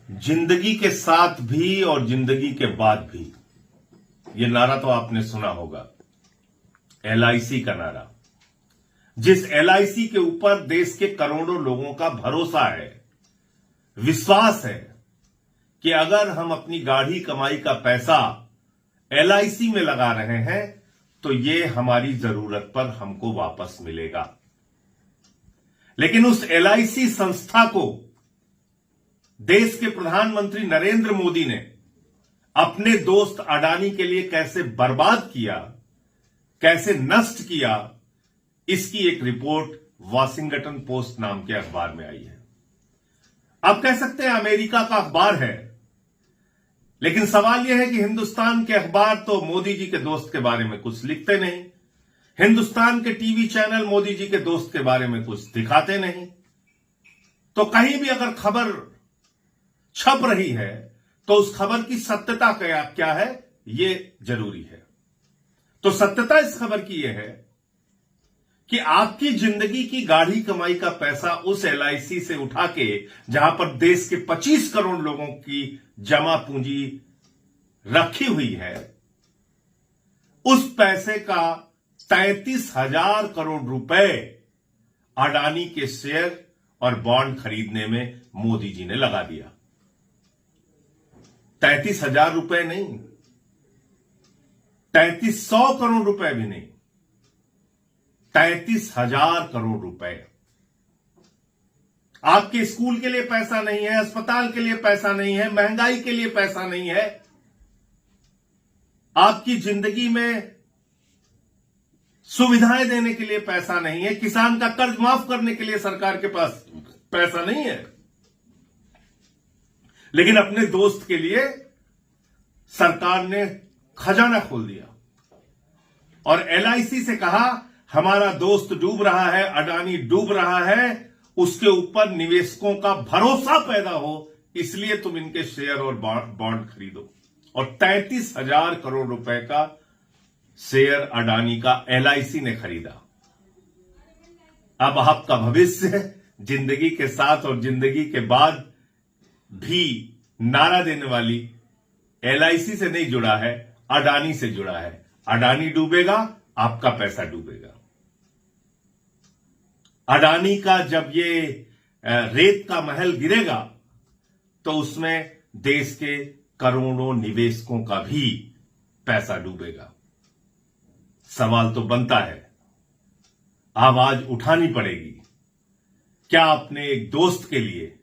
जिंदगी के साथ भी और जिंदगी के बाद भी, ये नारा तो आपने सुना होगा, एलआईसी का नारा। जिस एलआईसी के ऊपर देश के करोड़ों लोगों का भरोसा है, विश्वास है कि अगर हम अपनी गाढ़ी कमाई का पैसा एलआईसी में लगा रहे हैं तो ये हमारी जरूरत पर हमको वापस मिलेगा। लेकिन उस एलआईसी संस्था को देश के प्रधानमंत्री नरेंद्र मोदी ने अपने दोस्त अडानी के लिए कैसे बर्बाद किया, कैसे नष्ट किया, इसकी एक रिपोर्ट वॉशिंगटन पोस्ट नाम के अखबार में आई है। आप कह सकते हैं अमेरिका का अखबार है, लेकिन सवाल यह है कि हिंदुस्तान के अखबार तो मोदी जी के दोस्त के बारे में कुछ लिखते नहीं, हिंदुस्तान के टीवी चैनल मोदी जी के दोस्त के बारे में कुछ दिखाते नहीं। तो कहीं भी अगर खबर छप रही है तो उस खबर की सत्यता क्या है, यह जरूरी है। तो सत्यता इस खबर की यह है कि आपकी जिंदगी की गाढ़ी कमाई का पैसा उस एलआईसी से उठा के, जहां पर देश के 25 करोड़ लोगों की जमा पूंजी रखी हुई है, उस पैसे का 33,000 करोड़ रुपए अडानी के शेयर और बॉन्ड खरीदने में मोदी जी ने लगा दिया। 33,000 रुपए नहीं, 3300 करोड़ रुपए भी नहीं, 33,000 करोड़ रुपए। आपके स्कूल के लिए पैसा नहीं है, अस्पताल के लिए पैसा नहीं है, महंगाई के लिए पैसा नहीं है, आपकी जिंदगी में सुविधाएं देने के लिए पैसा नहीं है, किसान का कर्ज माफ करने के लिए सरकार के पास पैसा नहीं है, लेकिन अपने दोस्त के लिए सरकार ने खजाना खोल दिया और एलआईसी से कहा हमारा दोस्त डूब रहा है, अडानी डूब रहा है, उसके ऊपर निवेशकों का भरोसा पैदा हो, इसलिए तुम इनके शेयर और बॉन्ड खरीदो। और 33,000 करोड़ रुपए का शेयर अडानी का एलआईसी ने खरीदा। अब आपका भविष्य जिंदगी के साथ और जिंदगी के बाद भी नारा देने वाली एलआईसी से नहीं जुड़ा है, अडानी से जुड़ा है। अडानी डूबेगा, आपका पैसा डूबेगा। अडानी का जब ये रेत का महल गिरेगा तो उसमें देश के करोड़ों निवेशकों का भी पैसा डूबेगा। सवाल तो बनता है, आवाज उठानी पड़ेगी। क्या अपने एक दोस्त के लिए